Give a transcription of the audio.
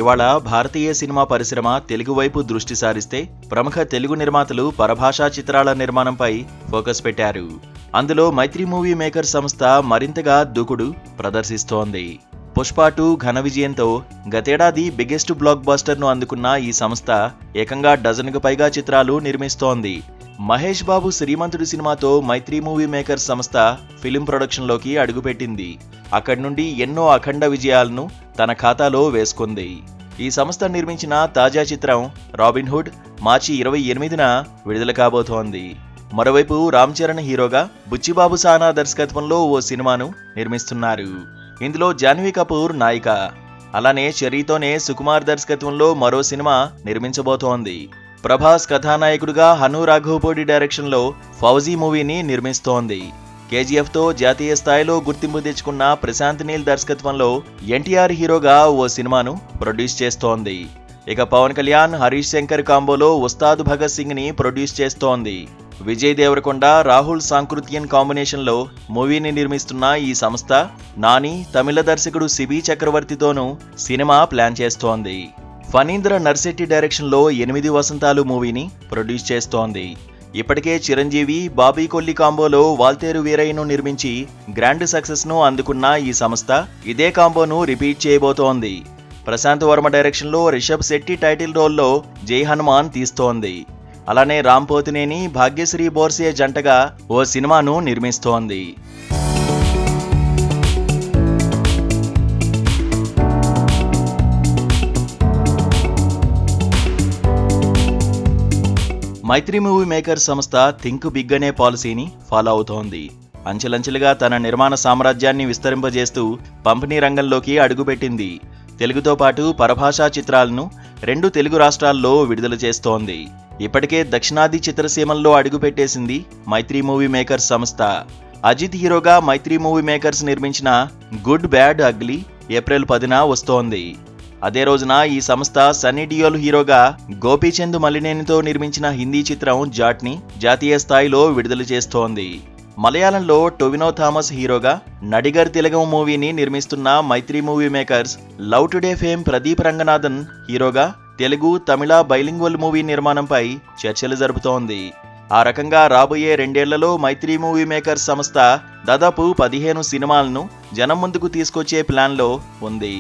ఇవాళ భారతీయ సినిమా పరిశ్రమ తెలుగు వైపు దృష్టి సారిస్తే ప్రముఖ తెలుగు నిర్మాతలు పరభాషా చిత్రాల నిర్మాణంపై ఫోకస్ పెట్టారు. అందులో మైత్రి మూవీ మేకర్ సంస్థ మరింతగా దూకుడు ప్రదర్శిస్తోంది. పుష్ప 2 ఘన విజయంతో గతేడాది బిగ్గెస్ట్ బ్లాక్ బస్టర్ను అందుకున్న ఈ సంస్థ ఏకంగా డజన్కు పైగా చిత్రాలు నిర్మిస్తోంది. మహేష్ బాబు శ్రీమంతుడు సినిమాతో మైత్రి మూవీ మేకర్ సంస్థ ఫిలిం ప్రొడక్షన్లోకి అడుగుపెట్టింది. అక్కడి నుండి ఎన్నో అఖండ విజయాలను తన ఖాతాలో వేసుకుంది. ఈ సంస్థ నిర్మించిన తాజా చిత్రం రాబిన్ హుడ్ మార్చి 28న విడుదల కాబోతోంది. మరోవైపు రామ్ చరణ్ హీరోగా బుచ్చిబాబు సానా దర్శకత్వంలో ఓ సినిమాను నిర్మిస్తున్నారు. ఇందులో జాన్వీ కపూర్ నాయిక. అలానే చెర్రీతోనే సుకుమార్ దర్శకత్వంలో మరో సినిమా నిర్మించబోతోంది. ప్రభాస్ కథానాయకుడిగా హను రాఘవపూడి డైరెక్షన్లో ఫౌజీ మూవీని నిర్మిస్తోంది. కేజీఎఫ్తో జాతీయ స్థాయిలో గుర్తింపు తెచ్చుకున్న ప్రశాంత్ నీల్ దర్శకత్వంలో ఎన్టీఆర్ హీరోగా ఓ సినిమాను ప్రొడ్యూస్ చేస్తోంది. ఇక పవన్ కళ్యాణ్, హరీష్ శంకర్ కాంబోలో ఉస్తాద్ భగత్ సింగ్ ని ప్రొడ్యూస్ చేస్తోంది. విజయ్ దేవరకొండ, రాహుల్ సాంకృత్యన్ కాంబినేషన్లో మూవీని నిర్మిస్తున్న ఈ సంస్థ నాని, తమిళ దర్శకుడు సిబి చక్రవర్తితోనూ సినిమా ప్లాన్ చేస్తోంది. ఫణీంద్ర నర్శెట్టి డైరెక్షన్లో 8 వసంతాలు మూవీని ప్రొడ్యూస్ చేస్తోంది. ఇప్పటికే చిరంజీవి, బాబీ కొల్లి కాంబోలో వాల్తేరు వీరయ్యను నిర్మించి గ్రాండ్ సక్సెస్ ను అందుకున్న ఈ సంస్థ ఇదే కాంబోను రిపీట్ చేయబోతోంది. ప్రశాంత్ వర్మ డైరెక్షన్లో రిషబ్ శెట్టి టైటిల్ రోల్లో జై హనుమాన్ తీస్తోంది. అలానే రామ్ పోతినేని, భాగ్యశ్రీ బోర్సే జంటగా ఓ సినిమాను నిర్మిస్తోంది. మైత్రి మూవీ మేకర్ సంస్థ థింక్ బిగ్ అనే పాలసీని ఫాలో అవుతోంది. అంచెలంచెలుగా తన నిర్మాణ సామ్రాజ్యాన్ని విస్తరింపజేస్తూ పంపిణీ రంగంలోకి అడుగుపెట్టింది. తెలుగుతో పాటు పరభాషా చిత్రాలను 2 తెలుగు రాష్ట్రాల్లో విడుదల చేస్తోంది. ఇప్పటికే దక్షిణాది చిత్రసీమల్లో అడుగుపెట్టేసింది మైత్రి మూవీ మేకర్ సంస్థ. అజిత్ హీరోగా మైత్రి మూవీ మేకర్స్ నిర్మించిన గుడ్ బ్యాడ్ అగ్లీ ఏప్రిల్ 10న వస్తోంది. అదే రోజున ఈ సంస్థ సన్నీ డియోల్ హీరోగా గోపీచంద్ మలినేనితో నిర్మించిన హిందీ చిత్రం జాట్ని జాతీయ స్థాయిలో విడుదల చేస్తోంది. మలయాళంలో టొవినో థామస్ హీరోగా నడిగర్ తిలగం మూవీని నిర్మిస్తున్న Mythri movie makers love today fame Pradeep Ranganathan హీరోగా తెలుగు, తమిళ బైలింగ్వల్ మూవీ నిర్మాణంపై చర్చలు జరుపుతోంది. ఆ రకంగా రాబోయే 2 ఏళ్లలో మైత్రి మూవీ మేకర్స్ సంస్థ దాదాపు 15 సినిమాలను జనం ముందుకు తీసుకొచ్చే ప్లాన్లో ఉంది.